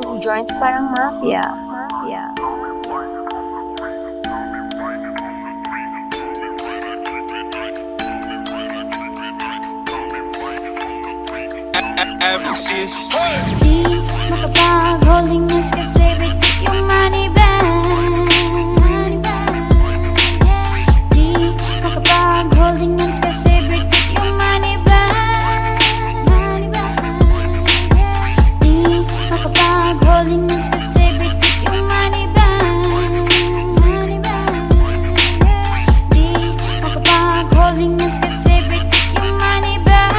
to Joints Parang Mafia. Di makapag-holding hands kasi bitik yung money bag. Di makapag-holding hands kasi bitik yung money bag. Di makapag-holding hands kasi bitik yung money bag. Di makapag-holding hands kasi bitik yung money bag.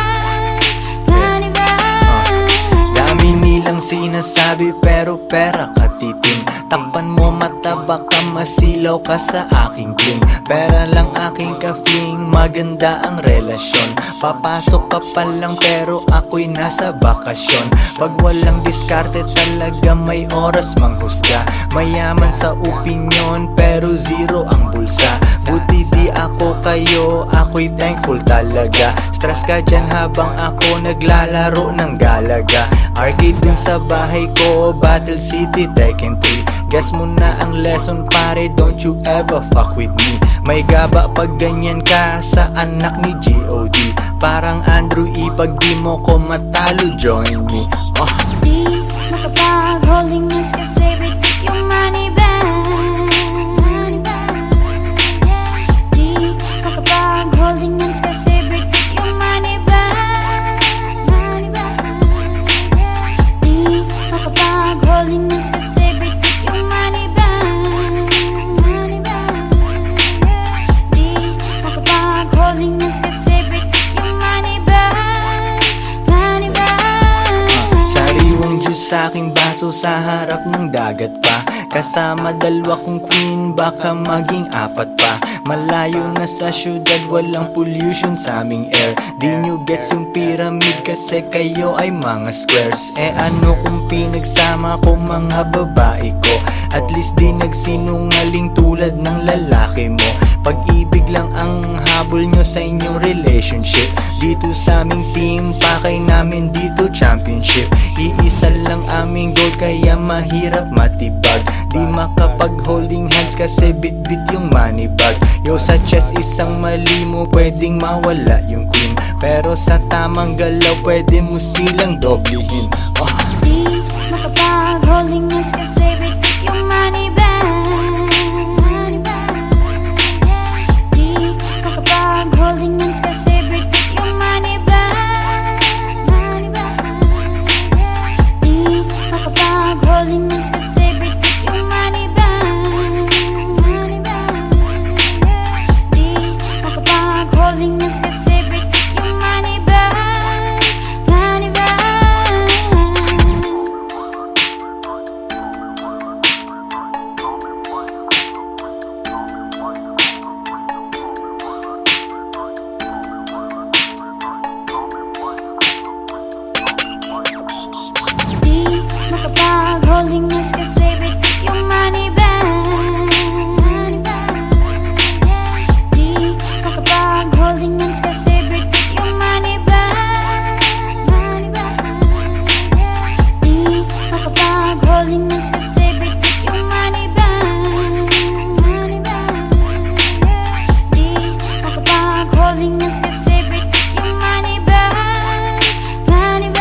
Sinasabi pero pera katiting. Takpan mo mata baka masilaw ka sa aking bling. Pera lang aking ka-fling, maganda ang relasyon. Papasok ka pa lang pero ako'y nasa bakasyon. Pag walang diskarte talaga may oras manghusga. Mayaman sa opinyon pero zero ang bulsa. Buti di ako kayo, ako'y thankful talaga. Stress ka dyan habang ako naglalaro ng galaga. Arcade din sa bahay ko, Battle City, Tekken 3. Guess mo na ang lesson pare, don't you ever fuck with me. May gaba pag ganyan ka sa anak ni G.O.D. Parang Andrew E, pag di mo ko matalo, join me. Di makapag-holding hands kasi bitik yung money bag. Di makapag-holding hands kasi bitik yung money bag. Di makapag-holding hands kasi bitik yung money bag. Di makapag-holding hands kasi bitik yung money bag. Sariwang juice sa aking baso sa harap ng dagat pa. Kasama dalawa kong queen, baka maging apat pa. Malayo na sa syudad, walang pollution sa aming air. Di nyo gets yung pyramid kasi kayo ay mga squares. Ano kung pinagsama ko mga babae ko? At least di nagsinungaling tulad ng lalaki mo. Pag-ibig lang ang habol nyo sa inyong relationship. Dito sa aming team, pakay namin dito championship. Iisa lang aming goal kaya mahirap matibag. Di makapag-holding hands kasi bit-bit yung money bag. Yo sa chest isang mali mo pwedeng mawala yung queen. Pero sa tamang galaw pwede mo silang doblihin. Di makapag-holding hands kasi bitik yung money bag. Di makapag-holding hands kasi bitik yung money bag. Di makapag-holding hands kasi bitik yung money bag. Di makapag-holding hands kasi bitik yung money bag. Money bag. Di makapag-holding hands kasi bitik yung money bag. Di makapag-holding hands kasi bitik yung money bag. Di makapag-holding hands kasi bitik yung money bag. Di makapag-holding hands kasi bitik yung money bag. Money bag.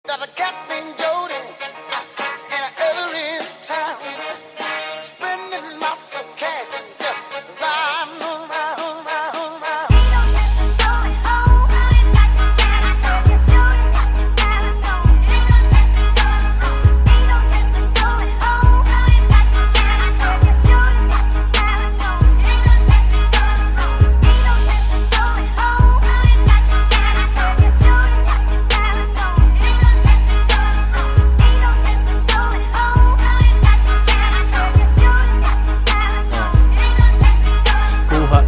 That a cat named Jody in an early town, spending lots of cash and just riding around.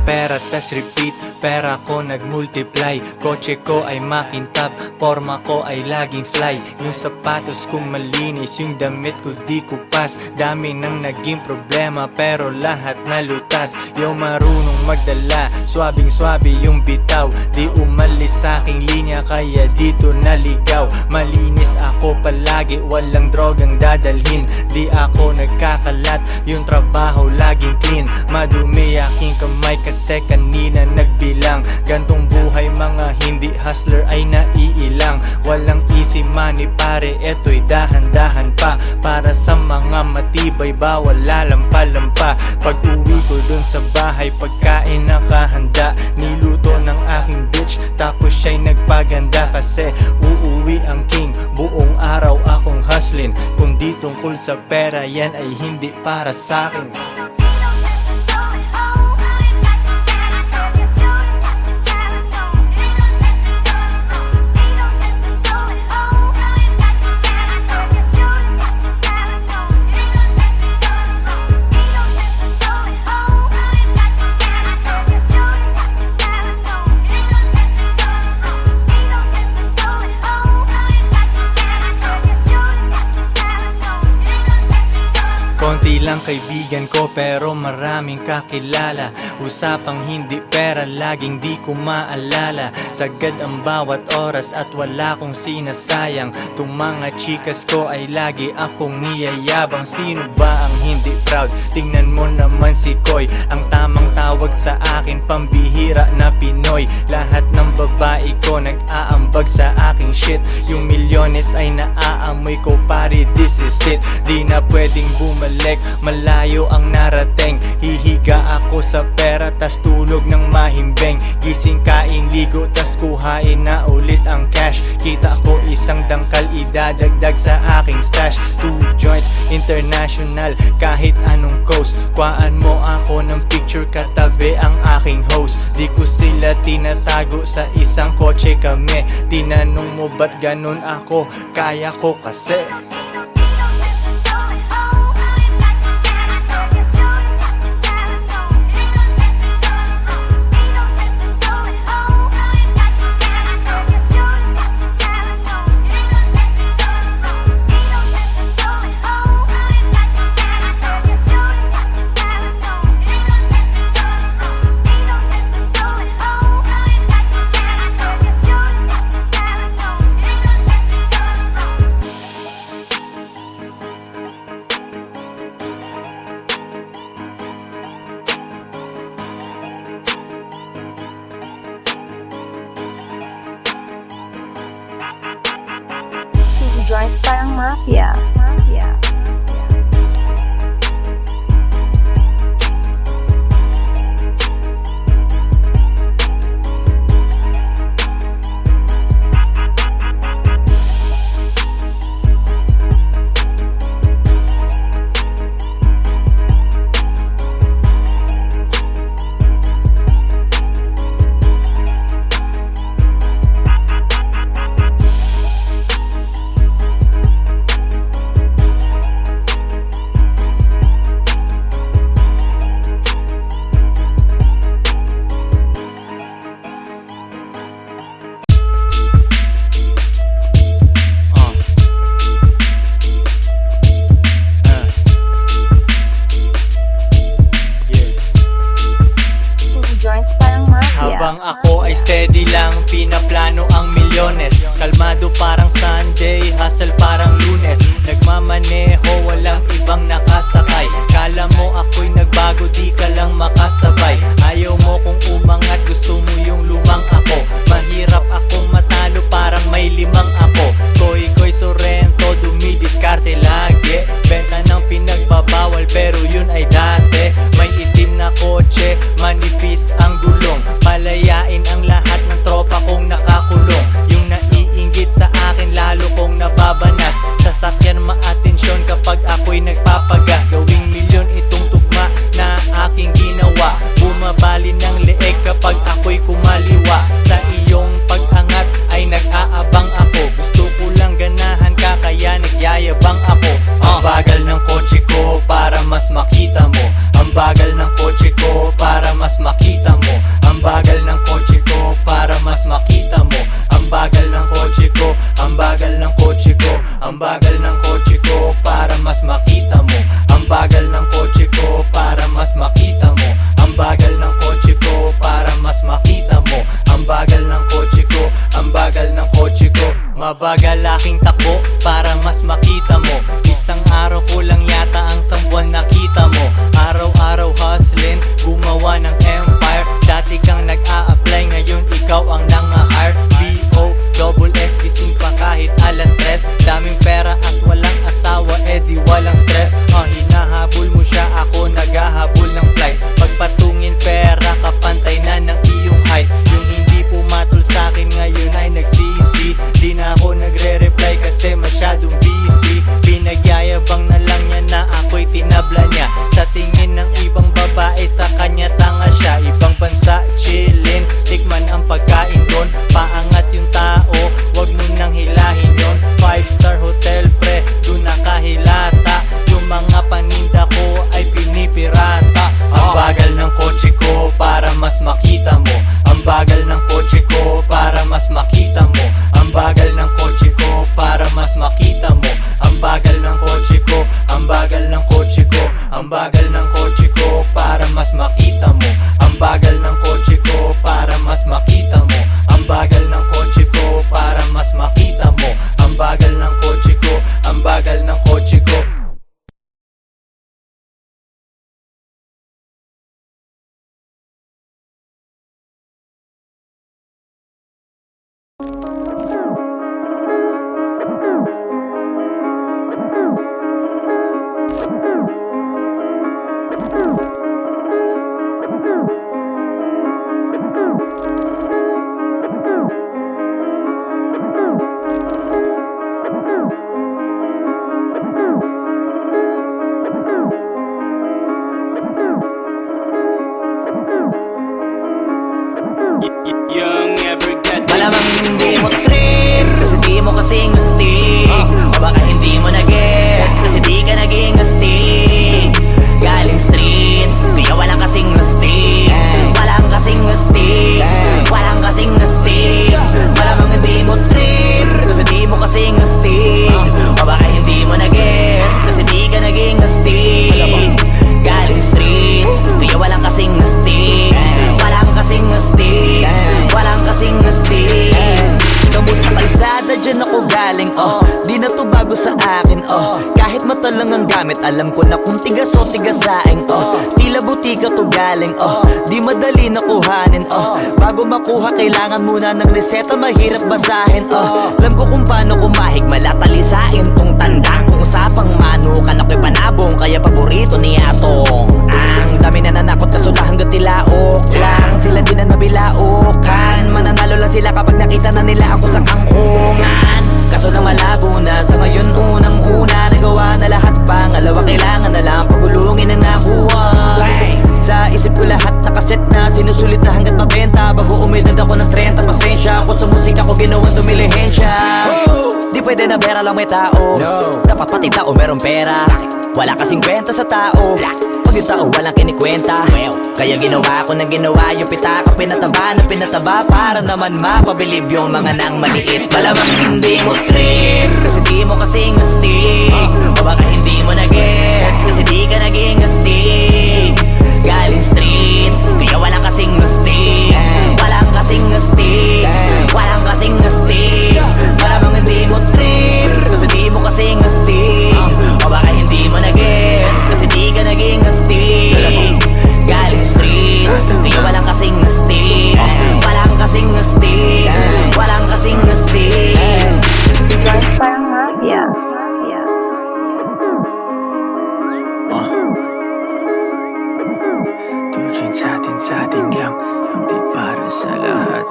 pera tas repeat, pera ko nagmultiply. Kotse ko ay makintab, forma ko ay laging fly. Yung sapatos ko malinis, yung damit ko di kupas. Dami nang naging problema pero lahat nalutas. Yung marunong magdala, swabing swabe yung bitaw. Di umalis sa aking linya kaya dito naligaw. Malinis ako palagi, walang drogang dadalhin. Di ako nagkakalat, yung trabaho laging clean. Madumi aking kamay kasi kanina nagbilang. Gantong buhay mga hindi hustler ay naiilang. Walang easy money pare, eto'y dahan-dahan pa. Para sa mga matibay bawal lalampa-lampa. Pag uwi ko dun sa bahay pagkain nakahanda. Niluto ng aking bitch tapos siya'y nagpaganda. Kasi uuwi ang king, buong araw akong hustling. Kung di tungkol sa pera yan ay hindi para sa'kin. Konti lang kaibigan ko pero maraming kakilala. Usapang hindi pera laging di ko maalala. Sagad ang bawat oras at wala kong sinasayang. Tung mga chikas ko ay lagi akong niyayabang. Sino ba ang hindi proud? Tingnan mo naman si Koy. Ang tamang tawag sa akin pambihira na Pinoy. Lahat ng babae ko nag-aambag sa aking shit. Yung milyones ay naaamoy ko pare, this is it. Di na pwedeng bumalik, malayo ang narating. Hihiga ako sa pera tas tulog ng mahimbing. Gising kain ligo tas kuhain na ulit ang cash. Kita ko isang dangkal idadagdag sa aking stash. 2 joints international kahit anong coast. Kuhaan mo ako ng picture katabi ang aking host. Di ko sila tinatago sa isang kotse kami. Tinanong mo ba't ganun ako? Kaya ko kasi. Joints parang mafia. Habang ako ay steady lang, pinaplano ang milyones. Kalmado parang Sunday, hustle parang Lunes. Nagmamaneho, walang ibang nakasakay. Kala mo ako'y nagbago, di ka lang makasabay. Ayaw mo kung umangat, gusto mo yung lumang ako. Mahirap akong matalo, parang may 5 ako. Koy Sorrento, dumidiskarte lagi. Benta ng pinagbabawal, pero yun ay dati. May itim na kotse, manipis ang gulong. Palayain ang lahat ng tropa kong nakakulong. Yung naiinggit sa akin lalo kong nababanas. Sasakyan maatensyon kapag ako'y nagpapagas. Gawing milyon itong tugma na aking ginawa. Bumabali ng leeg kapag ako'y kumaliwa. Sa iyong pag-angat ay nag-aabang ako. Gusto ko lang ganahan ka kaya nagyayabang ako. Ang bagal ng kotse ko para mas makita mo. Ang bagal ng kotse ko para mas makita mo. pantay na ng iyong height. Yung hindi pumatol sa'kin ngayon ay nagsisi. Di na ako nagre-reply kasi masyadong busy. Pinagyayabang na lang niya na ako'y tinabla niya. Sa tingin ng ibang babae sa kanya tanga siya. Ibang bansa chillin, tikman ang pagkain doon. Paangat yung tao, wag mo nang hilahin yon. 5-star hotel pre, doon nakahilata. Yung mga paninda ko ay pinipirata. Ang bagal ng kotse ko para mas makita mo. Ang bagal ng kotse ko para mas makita mo. Ang bagal ng kotse ko para mas makita mo. Ang bagal ng kotse ko, ang bagal ng kotse ko, ang bagal ng kotse ko para mas makita mo. Ang bagal ng kotse ko para mas makita mo. Ang bagal ng kotse ko para mas makita mo. Ang bagal ng kotse ko, ang bagal ng kotse ko. Malamang hindi mo trip kasi di mo kasing astig. O baka hindi mo na-gets kasi di ka naging astig. Galing streets, kaya walang kasing astig. Walang kasing astig, walang kasing astig. Malamang hindi mo trip kasi di mo kasing astig. O baka hindi mo na-gets kasi di ka naging astig. Galing streets, kaya walang kasing astig. Walang kasing astig, walang kasing astig. Kamusta kalsada, dyan ako galing, di na to bago sa akin, kahit mata lang ang gamit, alam ko na kung tigas o tigasaing, tila butika to galing, di madali na kuhanin, bago makuha kailangan muna ng reseta, mahirap basahin, alam ko kung paano kumahig, malatalisain tong tandang, kung usapang manukan ako'y panabong, kaya paborito ni Atong. Ang dami na nanakot kaso na hanggang tilaok lang, sila din na nabilaukan, mananalo lang sila kapag nakita na nila ako sa kangkungan. Kaso lang malabo na sa ngayon unang-una nagawa na lahat, pangalawa kailangan na lang pagulungin ang nakuha. Sa isip ko lahat nakaset na, sinusulit na hanggat mabenta, bago umidad ako ng 30. Pasensya ako sa musika ko, ginawang dumilihensya. Di pwede na pera lang may tao, dapat pati tao merong pera. Wala kasing kwenta sa tao pag yung tao walang kinikwenta. Kaya ginawa ko ng ginawa yung pitaka, pinataba na pinataba para naman mapabilib yung mga nang maliit. Malamang hindi mo trip kasi di mo kasing astig. O baka hindi mo na-gets kasi di ka naging astig. Galing streets, kaya walang kasing astig. Walang kasing astig, walang kasing astig. Malamang hindi mo trip kasi di mo kasing astig. O baka hindi mo na-gets kasi di ka naging astig. Galing streets, kaya walang kasing astig. Walang kasing astig, walang kasing astig. Joyce Parang Mafia. Tujuan sa atin lang, hindi para sa lahat.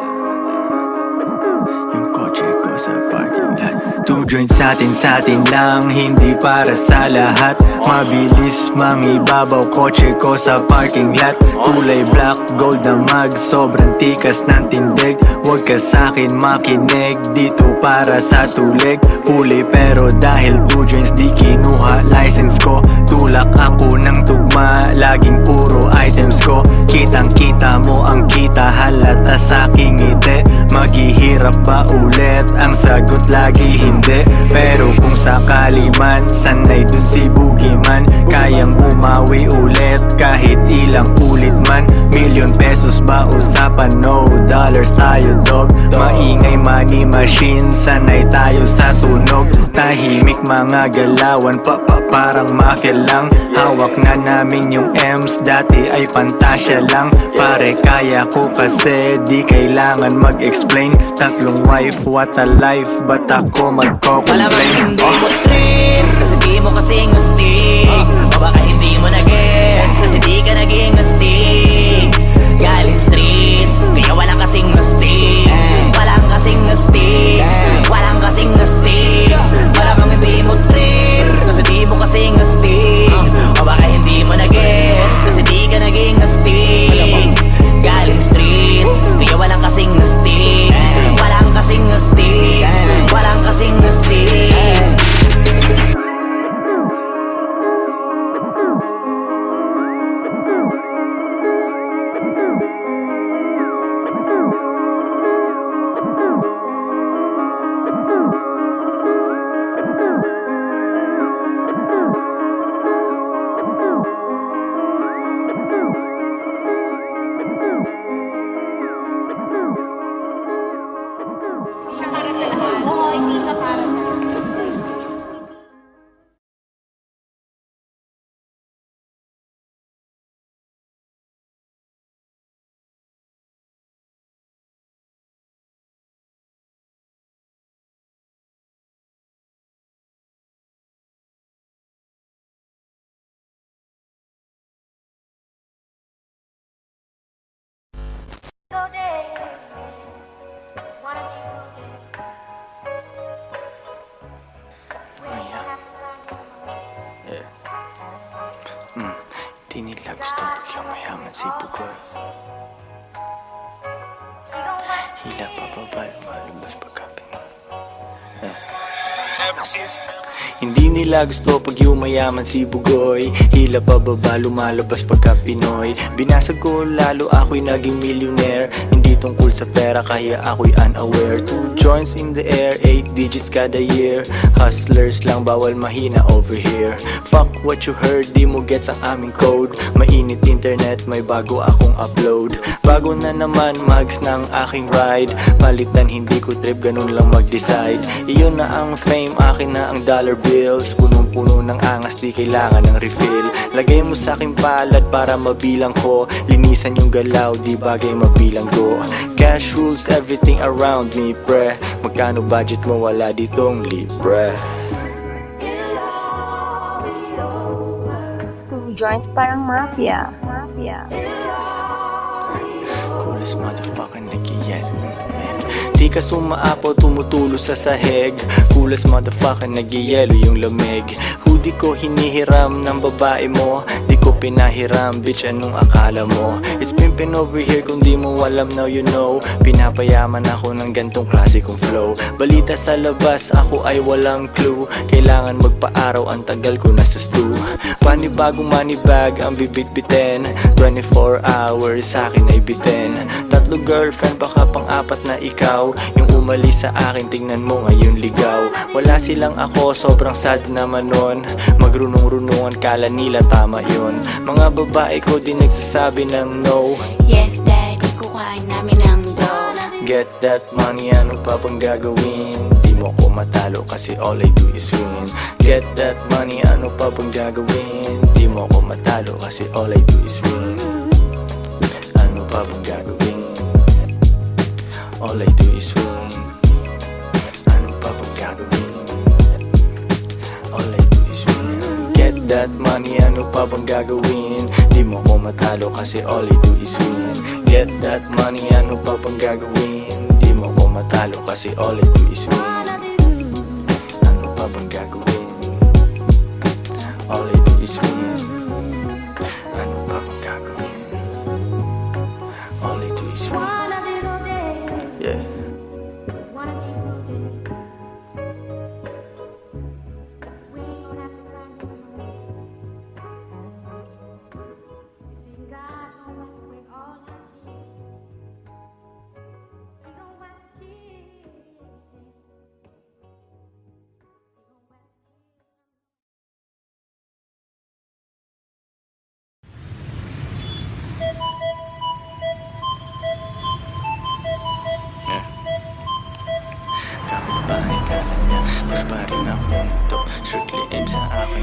Yung kotse ko sa parking lot. Two joints sa atin lang, hindi para sa lahat. Mabilis mangibabaw, kotse ko sa parking lot. Kulay black, gold na mag, sobrang tikas ng tindig. Huwag ka sa'kin makinig, dito para sa tulig. Huli pero dahil two joints di kinuha license ko. Tulak ako ng tugma, laging puro items ko. Kitang kita mo ang kita, halata sa'king ngiti. Maghihirap ba ulit? Ang sagot lagi hindi. Pero kung sakali man, sanay dun si Boogeyman. Kayang bumawi ulit kahit ilang ulit man. Million pesos ba usapan? No dollars tayo dog. Maingay money machine, sanay tayo sa tunog. Tahimik mga galawan, parang mafia lang. Hawak na namin yung M's, dati ay pantasya lang. Pare kaya ko kasi di kailangan mag-explain. Tatlong wife, what a life, ba't ako magko-complain? Malamang hindi mo trip kasi di mo kasing astig. O baka hindi mo na-gets kasi di ka naging astig. Galing street si Pugoy. Hila pa ba lumalabas pagkape? Hindi nila gusto pag yumayaman si Bugoy. Hila pa baba lumalabas pagka Pinoy. Binasag ko lalo ako'y naging millionaire. Hindi tungkol sa pera kaya ako'y unaware. 2 joints in the air, 8 digits kada year. Hustlers lang bawal mahina over here. Fuck what you heard, di mo gets ang aming code. Mainit internet, may bago akong upload. Bago na naman, mags na ang aking ride. Palitan hindi ko trip, ganun lang mag-decide. Iyon na ang fame, akin na ang dollar bills. Punong-puno ng angas, di kailangan ng refill. Lagay mo sa aking palad para mabilang ko. Linisan yung galaw, di bagay mabilang go. Cash rules everything around me, pre. Magkano budget mo, wala ditong libre. 2 joints parang mafia. Coolest motherfucker nagyayelo ng lamig. Di ka sumaapaw, tumutulo sa sahig. Coolest motherfucker nagyayelo yung lamig. Hoodie ko hinihiram ng babae mo. Di ko pinahiram, bitch anong akala mo? It's pimpin' over here kung di mo alam now you know. Pinapayaman ako ng gantong klase kong flow. Balita sa labas, ako ay walang clue. Kailangan magpa-araw, ang tagal ko nasa stew. Panibagong money bag ang bibit-bitin. 24 hours sa akin ay bitin. 3 girlfriend, baka pang-4 na ikaw. Yung umalis sa akin, tingnan mo ngayon ligaw. Wala silang ako, sobrang sad naman nun. Magrunong-runungan, kala nila tama yun. Mga babae ko di nagsasabi ng no. Yes, daddy, kukain namin ang dough. Get that money, ano pa bang gagawin? Di mo ko matalo kasi all I do is win. Get that money, ano pa bang gagawin? Di mo ko matalo kasi all I do is win. Ano pa bang gagawin? All I do is win. Ano pa bang gagawin? All I do is win. Get that money, ano pa bang gagawin? Di mo ko matalo kasi all I do is win. Get that money, ano pa bang gagawin? Di mo ko matalo kasi all I do is win. Ano pa bang gagawin? All I do is win. Ano pa bang gagawin? All I do is win. Yeah. Kapit-bahay kala niya, push pa rin ako nito. Strictly aim sa akin,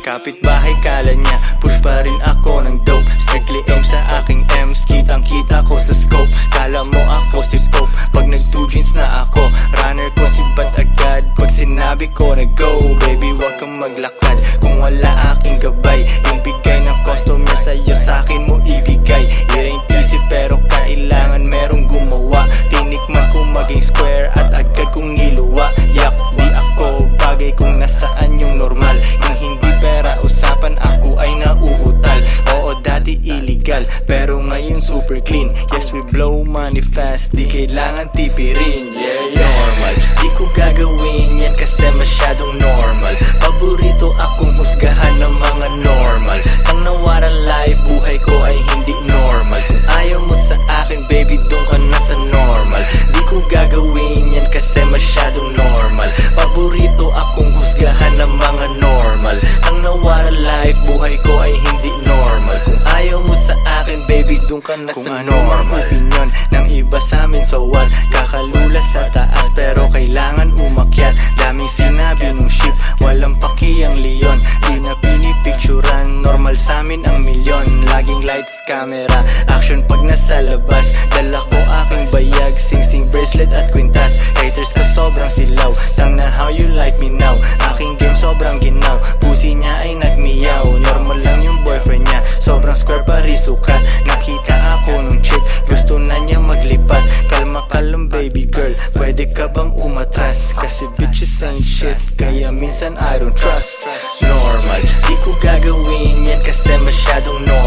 kapit-bahay kala niya, push pa rin ako ng dope. Strictly aim sa aking M's, kitang-kita ko sa scope. Kala mo ako si Pope, pag nag-2 jeans na ako. Runner ko si Bat agad, pag sinabi ko na go. Baby, wag kang maglakad kung wala aking gabay. Yung bigay ng customer sa'yo, sa'kin mo ibigay. It ain't easy pero kailangan merong gumawa. Tinikman ko maging square at agad kong niluwa. Yak, di ako bagay kung nasaan yung normal. Kung hindi pera usapan, ako ay nauutal. Oo, dati illegal pero ngayon super clean. Yes, we blow money fast, di kailangan tipirin. Yeah, normal, di ko gagawin yan kasi masyadong normal. Paborito akong husgahan ng mga normal. Ang nawara life, buhay ko ay hindi normal. Kung ayaw mo sa akin, baby, doon ka na sa normal. Di ko gagawin yan kasi masyadong normal. Paborito akong husgahan ng mga normal. Ang nawara life, buhay ko ay hindi normal. Kung ayaw mo sa akin, baby, doon ka na sa normal. Opinion ng iba sa amin, so what? Kakalula sa taas pero kailangan umakyat. Daming sinabi nung ship, walang pakiyang leon. Di na pinipicturan, normal sa amin ang milyon. Laging lights, camera, action pag nasa labas. Dala ko aking bayag, sing-sing bracelet at kwintas. Haters ko sobrang silaw, tang na how you like me now. Aking game sobrang ginaw, pusi niya ay nagmiyaw. Normal lang yung boyfriend niya, sobrang square parisukat. Nakita ako nung chick, gusto na niya maglipat. Kalma ka lang baby girl, pwede ka bang umatras? Kasi bitches ain't shit, kaya minsan I don't trust. Normal, di ko gagawin yan kasi masyadong normal.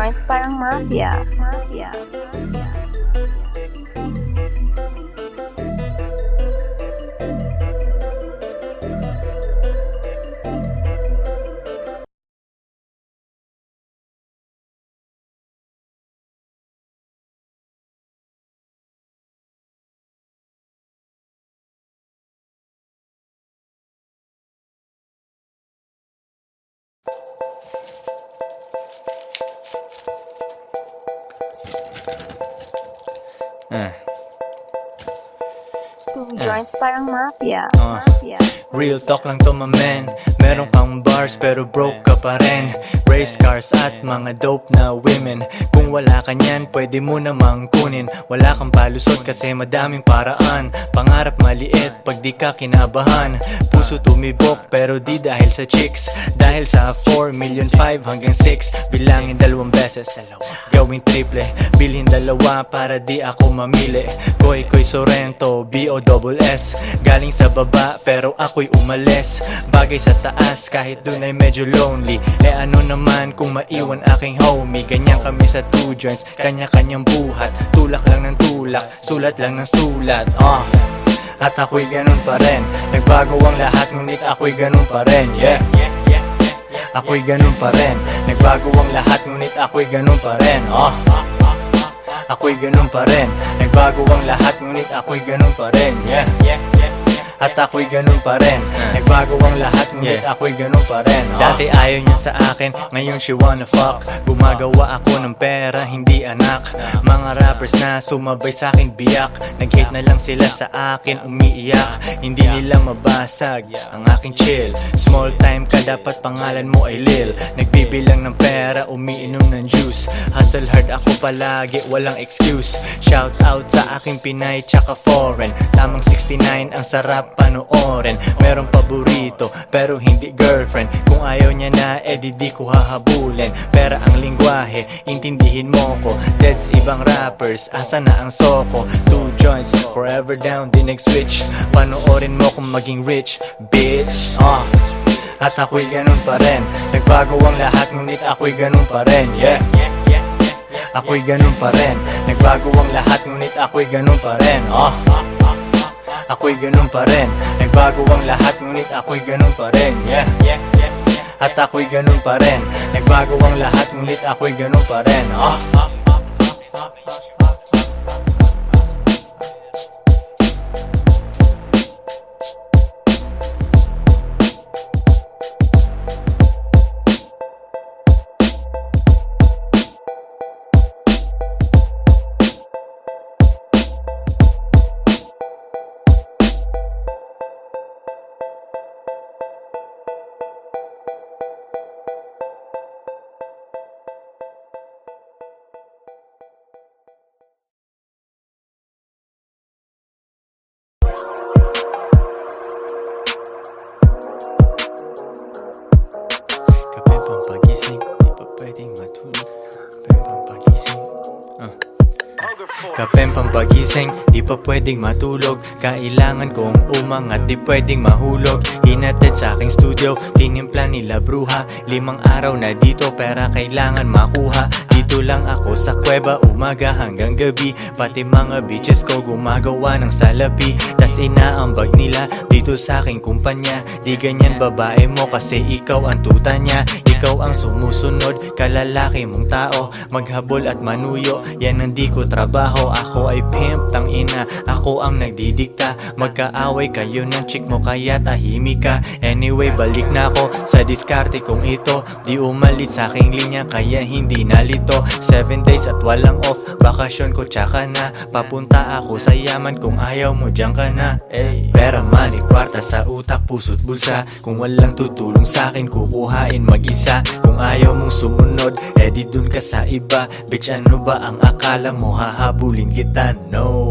joints parang mafia. Two joints parang mafia. Real talk lang to my man. Meron kang bars pero broke ka pa rin. Race cars at mga dope na women. Kung wala ka niyan, pwede mo namang kunin. Wala kang palusot kasi madaming paraan. Pangarap maliit pag di ka kinabahan. Puso tumibok pero di dahil sa chicks. Dahil sa 4 million 5 hanggang 6. Bilangin 2 beses, gawing triple. Bilhin 2 para di ako mamili. Koy Sorrento, B-O-S-S. Galing sa baba pero ako'y umalis. Bagay sa taas kahit dun ay medyo lonely. Ano naman kung maiwan aking homie. Ganyan kami sa two joints, kanya-kanyang buhat. Tulak lang ng tulak, sulat lang ng sulat. At ako'y ganun pa rin. Nagbago ang lahat ngunit ako'y ganun pa rin. Yeah, ako'y ganun pa rin. Nagbago ang lahat ngunit ako'y ganun pa rin. Ako'y ganun pa rin. Nagbago ang lahat ngunit ako'y ganun pa rin. Yeah, at ako'y ganun pa rin. Nagbago ang lahat ngunit ako'y ganun pa rin. Dati ayaw niya sa akin, ngayon she wanna fuck. Gumagawa ako ng pera, hindi anak. Mga rappers na sumabay sa akin biyak. Nag-hate na lang sila sa akin, umiiyak. Hindi nila mabasag ang aking chill. Small time ka, dapat pangalan mo ay Lil. Nagbibilang ng pera, umiinom ng juice. Hustle hard ako palagi, walang excuse. Shout out sa aking Pinay tsaka foreign. Tamang 69, ang sarap panoorin. Meron paborito pero hindi girlfriend. Kung ayaw niya na di ko hahabulin. Pera ang lingwahe, intindihin mo ko. Deads ibang rappers, asa na ang soko. Two joints, forever down, di nag-switch. Panoorin mo kung maging rich, bitch. At ako'y ganun pa rin. Nagbago ang lahat ngunit ako'y ganun pa rin. Yeah, ako'y ganun pa rin. Nagbago ang lahat ngunit ako'y ganun pa rin. Ako'y ganun pa rin. Nagbago ang lahat ngunit ako'y ganun pa rin. Yeah, at ako'y ganun pa rin. Nagbago ang lahat ngunit ako'y ganun pa rin. Kapeng pampagising, di pa pwedeng matulog. Kailangan kong umangat, di pwedeng mahulog. Hinatid sa aking studio, tinimpla nila bruha. 5 araw na dito, pera kailangan makuha. Dito lang ako sa kuweba, umaga hanggang gabi. Pati mga bitches ko gumagawa ng salapi. Tas inaambag nila dito sa aking kumpanya. Di ganyan babae mo kasi ikaw ang tuta niya. Ikaw ang sumusunod, kalalaki mong tao. Maghabol at manuyo, yan ang di ko trabaho. Ako ay pimp, tang ina, ako ang nagdidikta. Magkaaway kayo ng chick mo kaya tahimik ka. Anyway, balik na ako sa diskarte kong ito. Di umalis sa aking linya kaya hindi nalito. 7 days at walang off, bakasyon ko tsaka na. Papunta ako sa yaman kung ayaw mo dyan ka na. Pera, money, kwarta sa utak, puso't bulsa. Kung walang tutulong sa akin, kukuhain mag-isa. Kung ayaw mong sumunod, di dun ka sa iba. Bitch, ano ba ang akala mo, hahabulin kita? No.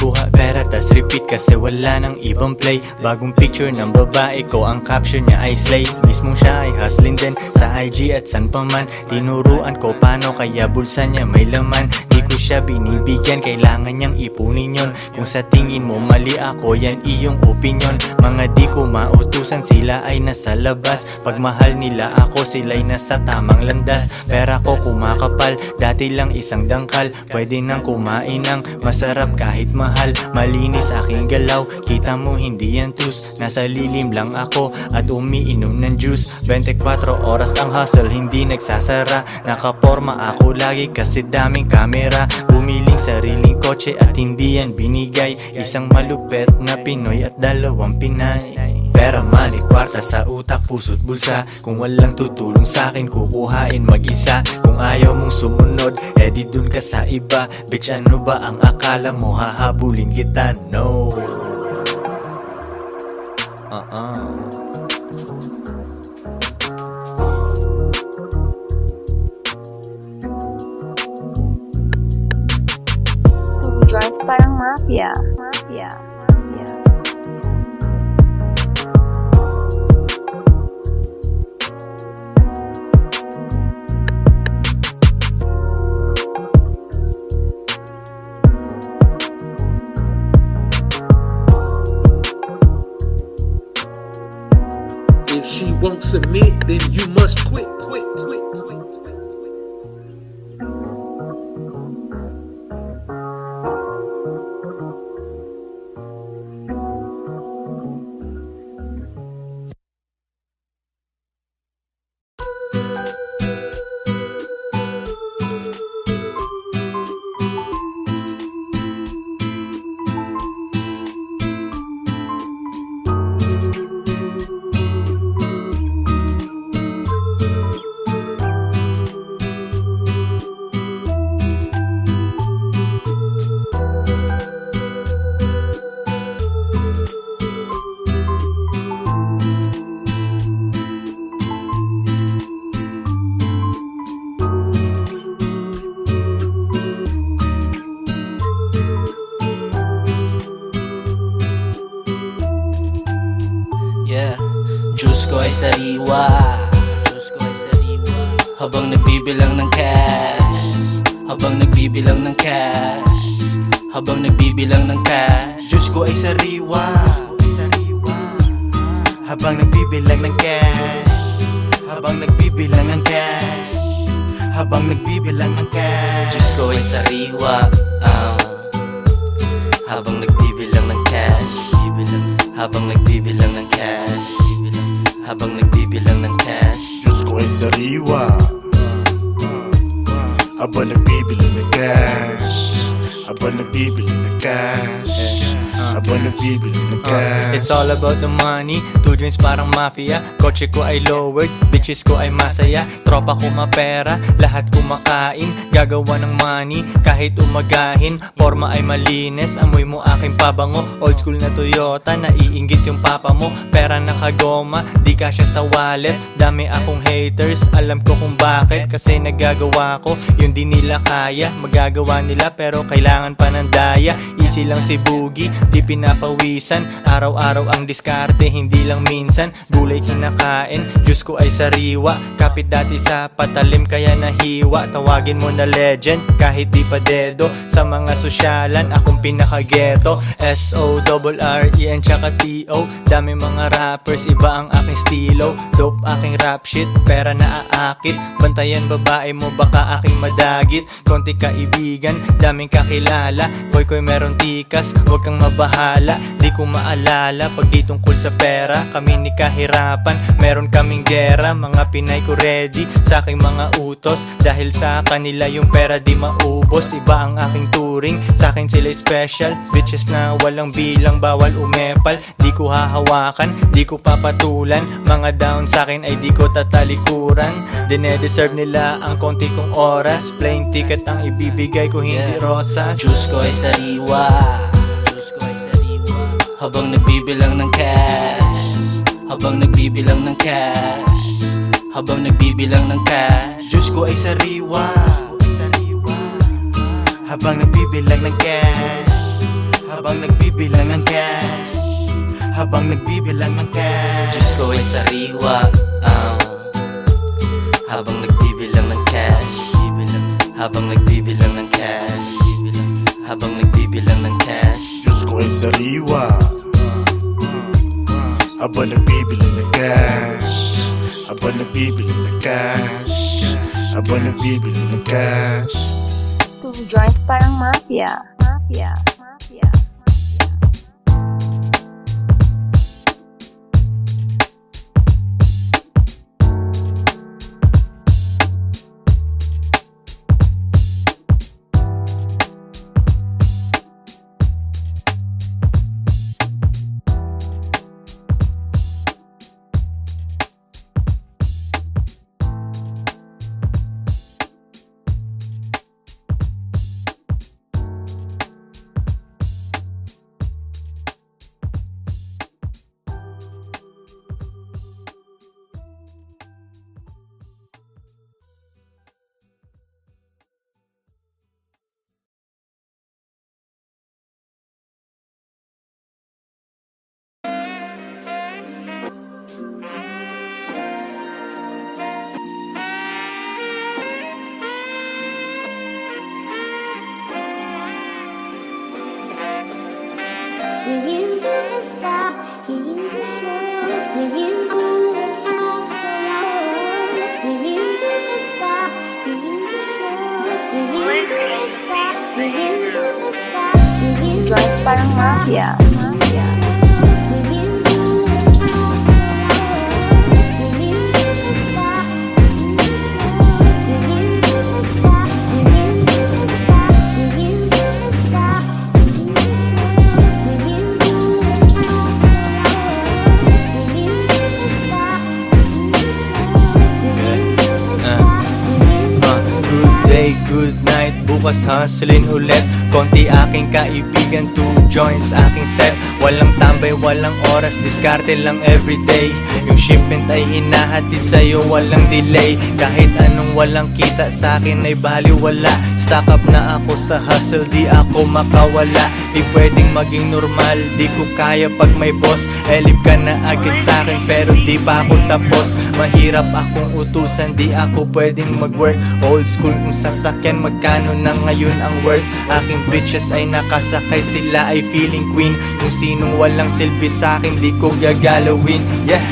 Kuha pera tas repeat kasi wala nang ibang play. Bagong picture ng babae ko, ang caption niya ay slay. Mismong siya ay hustling din sa IG at san pa man. Tinuruan ko paano kaya bulsa niya may laman. Di ko siya binibigyan, kailangan niyang ipunin yon. Kung sa tingin mo mali ako, yan iyong opinion. Mga di ko mautusan, sila ay nasa labas. Pag mahal nila ako, sila'y nasa tamang landas. Pera ko kumakapal, dati lang isang dangkal. Pwede nang kumain ng masarap kahit mahal. Malinis aking galaw, kita mo hindi yan tus. Nasa lilim lang ako at umiinom ng juice. 24 oras ang hustle, hindi nagsasara. Nakaporma ako lagi kasi daming kamera. Bumiling sariling kotse at hindi yan binigay. Isang malupet na Pinoy at 2 Pinay. Pera, money, kwarta sa utak, puso't bulsa. Kung walang tutulong sa'kin, kukuhain mag-isa. Kung ayaw mong sumunod, edi dun ka sa iba. Bitch, ano ba ang akala mo? Hahabulin kita, no. Two joints parang mafia. Mafia. Mafia. If she won't submit, then you must quit. Yeah, Diyos ko ay sariwa, Diyos ko ay sariwa. Habang nagbibilang ng cash, habang nagbibilang ng cash, habang nagbibilang ng cash. Diyos ko ay sariwa, habang nagbibilang ng cash, habang nagbibilang ng cash, habang nagbibilang ng cash. Diyos ko ay sariwa, habang nagbibilang ng cash, habang nagbibilang ng cash, habang nagbibilang ng cash. Diyos ko ay sariwa, habang nagbibilang ng cash, habang nagbibilang ng cash, habang nagbibilang ng cash. It's all about the money, 2 joints parang mafia. Kotse ko ay lowered, bitches ko ay masaya. Tropa ko mapera, lahat kumakain. Gagawa ng money, kahit umagahin. Forma ay malinis, amoy mo aking pabango. Old school na Toyota, naiinggit yung papa mo. Pera nakagoma, di kasya sa wallet. Dami akong haters, alam ko kung bakit. Kasi nagagawa ko, yung di nila kaya. Magagawa nila pero kailangan pa ng daya. Easy lang si Boogie, di pinapawisan. Araw-araw ang diskarte, hindi lang minsan. Gulay kinakain, Diyos ko ay sariwa. Kapit dati sa patalim kaya nahiwa. Tawagin mo na legend, kahit di pa dedo. Sa mga sosyalan, akong pinaka-ghetto. S-O-R-R-E-N tsaka T-O. Dami mga rappers, iba ang aking stilo. Dope aking rap shit, pera na aakit. Bantayan babae mo, baka aking madagit. Konti kaibigan, daming kakilala. Koy meron tikas, huwag kang mabahala. Di ko maalala pag di tungkol sa pera. Kami ni kahirapan, meron kaming gera. Mga Pinay ko ready sa aking mga utos. Dahil sa kanila yung pera di maubos. Iba ang aking turing, sa akin sila special. Bitches na walang bilang, bawal umepal. Di ko hahawakan, di ko papatulan. Mga down sa akin ay di ko tatalikuran. Dine-deserve nila ang konti kong oras. Plain ticket ang ibibigay ko, hindi rosas. Diyos ko ay sariwa, Diyos ko ay sariwa. Habang nagbibilang ng cash, habang nagbibilang ng cash, habang nagbibilang ng cash. Diyos ko ay sariwa, habang nagbibilang ng cash, habang nagbibilang ng cash, habang nagbibilang ng cash. Diyos ko ay sariwa, habang nagbibilang ng cash, Habang nagbibilang ng cash, habang nagbibilang ng cash. Diyos ko ay sariwa habang nagbibili ng cash, habang nagbibili ng cash, habang nagbibili ng cash. 2 joints parang mafia. Mafia. Mafia. You use it to stop, you use it to show, you use it to talk so long. You use it to stop, you use it to show, you use it to stop, you use it to stop, you use it Joints parang mafia. Mafia. Good night, bukas hustling ulit. Konti aking kaibigan, 2 joints aking set. Walang tambay, walang oras, diskarte lang everyday. Yung shipment ay hinahatid sa'yo, walang delay. Kahit anong walang kita sa'kin ay baliwala. Stock up na ako sa hustle, di ako makawala. Di pwedeng maging normal, di ko kaya pag may boss. Elip ka na agad sa'kin pero di pa ako tapos. Mahirap akong utusan, di ako pwedeng mag-work. Old school kung sasakyan, magkano na ngayon ang worth. Aking bitches ay nakasakay, sila ay feeling queen. Kung sinong walang silbi sa'kin, di ko gagalawin. Yeah.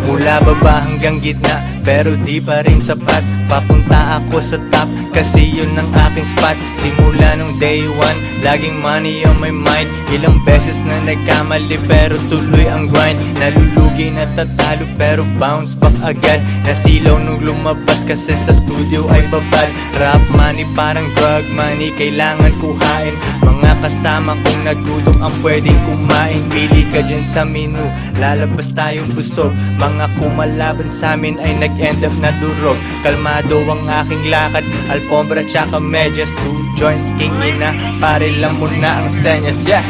Mula baba hanggang gitna, pero di pa rin sapat. Papunta ako sa top, kasi yun ang aking spot. Simula nung day 1, laging money on my mind. Ilang beses na nagkamali, pero tuloy ang grind. Nalulugi na tatalo, pero bounce back agad. Nasilaw nung lumabas, kasi sa studio ay babal. Rap money parang drug money, kailangan kuhain. Mga kasama kong nagutom ang pwedeng kumain. Pili ka dyan sa menu, lalabas tayong busog. Mga kumalaban sa amin ay nag-end up na durog. Kalmado ang aking lakad, alfombra tsaka medyas. 2 joints king ina, pare lang muna ang senyas. Yeah.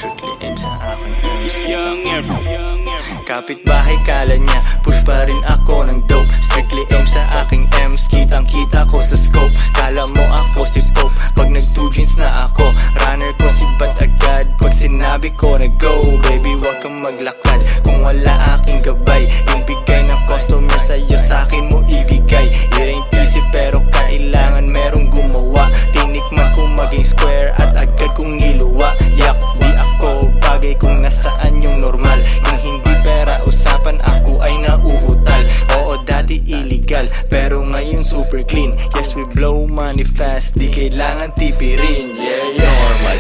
Strictly aim sa akin, kapitbahay kala niya, push pa rin ako ng dope. Strictly aim sa aking M's, kitang kita ko sa scope. Kala mo ako si Pope, pag nag 2 jeans na ako. Runner ko si Bat agad, pag sinabi ko na go. Baby wag kang maglakad kung wala aking gabay. Yung bigay ng customer sa'yo sa'kin mo ibigay. It ain't easy pero kailangan merong gumawa. Tinikman ko maging square at agad kong niluwa. Yak, di ako bagay kung nasaan yung normal. Kung hindi pera usapan ako ay nauutal. Oo dati illegal pero ngayon super clean. Yes we blow money fast, di kailangan tipirin. Yeah, normal.